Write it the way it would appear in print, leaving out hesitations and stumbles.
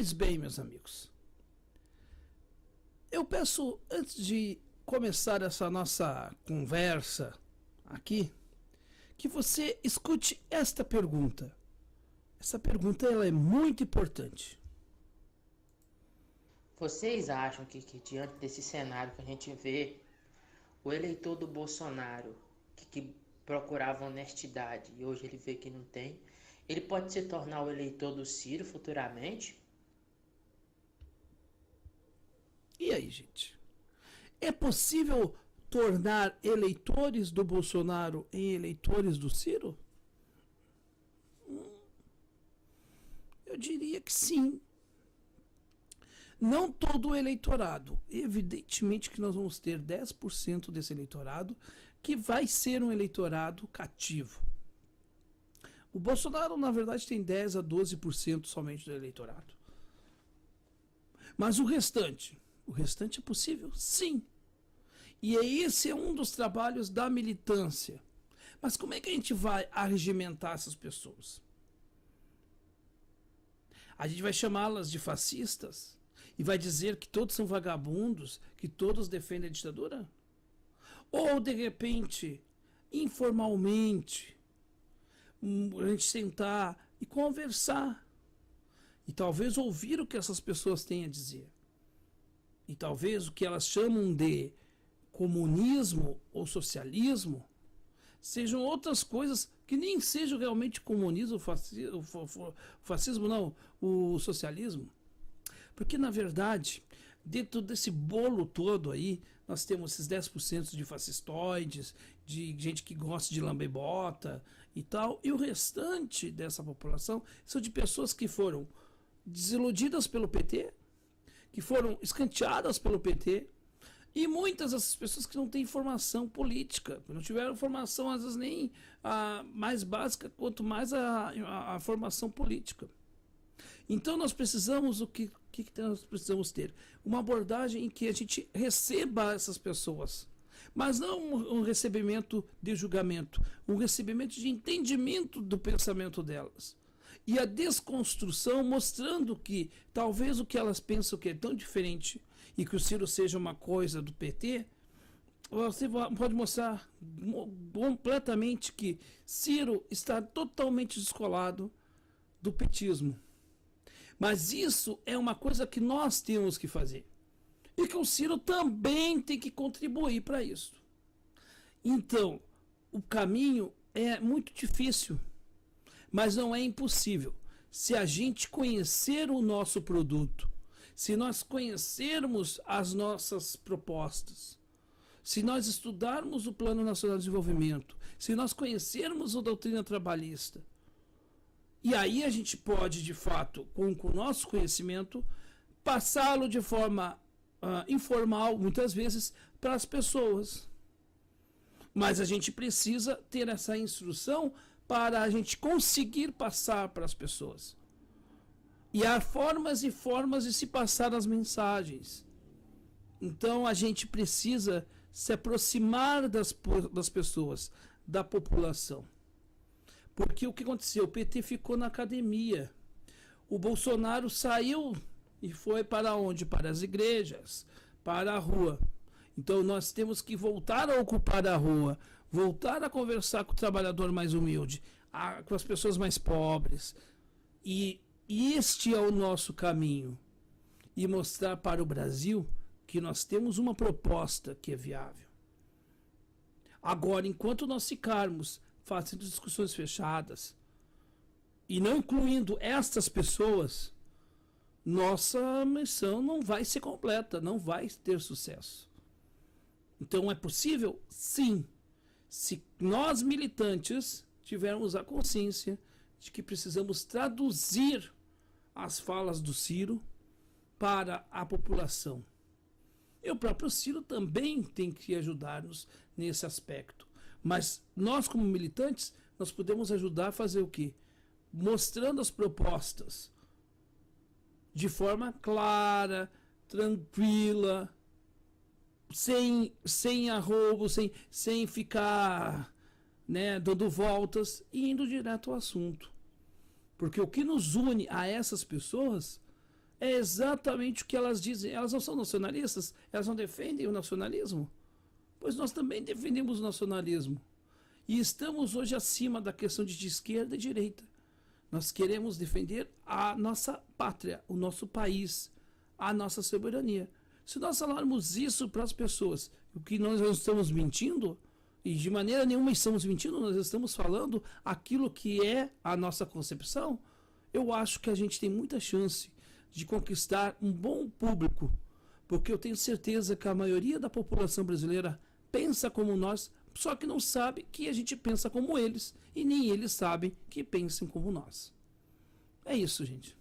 Pois bem, meus amigos, eu peço, antes de começar essa nossa conversa aqui, que você escute esta pergunta. Essa pergunta ela é muito importante. Vocês acham que diante desse cenário que a gente vê, o eleitor do Bolsonaro, que procurava honestidade e hoje ele vê que não tem, ele pode se tornar o eleitor do Ciro futuramente? E aí, gente? É possível tornar eleitores do Bolsonaro em eleitores do Ciro? Eu diria que sim. Não todo o eleitorado. Evidentemente que nós vamos ter 10% desse eleitorado que vai ser um eleitorado cativo. O Bolsonaro, na verdade, tem 10 a 12% somente do eleitorado. Mas o restante é possível? Sim. E esse é um dos trabalhos da militância. Mas como é que a gente vai arregimentar essas pessoas? A gente vai chamá-las de fascistas? E vai dizer que todos são vagabundos, que todos defendem a ditadura? Ou, de repente, informalmente, a gente sentar e conversar. E talvez ouvir o que essas pessoas têm a dizer. E talvez o que elas chamam de comunismo ou socialismo sejam outras coisas que nem sejam realmente comunismo, fascismo não, o socialismo. Porque, na verdade, dentro desse bolo todo aí, nós temos esses 10% de fascistoides, de gente que gosta de lambebota e tal, e o restante dessa população são de pessoas que foram desiludidas pelo PT, que foram escanteadas pelo PT, e muitas dessas pessoas que não têm formação política, não tiveram formação, às vezes, nem a mais básica, quanto mais a formação política. Então nós precisamos, o que nós precisamos ter? Uma abordagem em que a gente receba essas pessoas, mas não um recebimento de julgamento, um recebimento de entendimento do pensamento delas. E a desconstrução mostrando que talvez o que elas pensam que é tão diferente e que o Ciro seja uma coisa do PT, você pode mostrar completamente que Ciro está totalmente descolado do petismo. Mas isso é uma coisa que nós temos que fazer. E que o Ciro também tem que contribuir para isso. Então, o caminho é muito difícil, mas não é impossível. Se a gente conhecer o nosso produto, se nós conhecermos as nossas propostas, se nós estudarmos o Plano Nacional de Desenvolvimento, se nós conhecermos a doutrina trabalhista, e aí a gente pode, de fato, com o nosso conhecimento, passá-lo de forma informal, muitas vezes, para as pessoas. Mas a gente precisa ter essa instrução para a gente conseguir passar para as pessoas. E há formas e formas de se passar as mensagens. Então a gente precisa se aproximar das pessoas, da população. Porque o que aconteceu? O PT ficou na academia. O Bolsonaro saiu e foi para onde? Para as igrejas, para a rua. Então nós temos que voltar a ocupar a rua, voltar a conversar com o trabalhador mais humilde, com as pessoas mais pobres. E este é o nosso caminho. E mostrar para o Brasil que nós temos uma proposta que é viável. Agora, enquanto nós ficarmos fazendo discussões fechadas e não incluindo estas pessoas, nossa missão não vai ser completa, não vai ter sucesso. Então é possível? Sim. Se nós militantes tivermos a consciência de que precisamos traduzir as falas do Ciro para a população. E o próprio Ciro também tem que ajudar-nos nesse aspecto. Mas nós, como militantes, nós podemos ajudar a fazer o quê? Mostrando as propostas de forma clara, tranquila, sem arrobo, sem ficar, né, dando voltas e indo direto ao assunto. Porque o que nos une a essas pessoas É exatamente o que elas dizem. Elas não são nacionalistas? Elas não defendem o nacionalismo? Pois nós também defendemos o nacionalismo. E estamos hoje acima da questão de esquerda e direita. Nós queremos defender a nossa pátria, o nosso país, a nossa soberania. Se nós falarmos isso para as pessoas, o que nós não estamos mentindo, e de maneira nenhuma estamos mentindo, nós estamos falando aquilo que é a nossa concepção, eu acho que a gente tem muita chance de conquistar um bom público, porque eu tenho certeza que a maioria da população brasileira pensa como nós, só que não sabe que a gente pensa como eles, e nem eles sabem que pensem como nós. É isso, gente.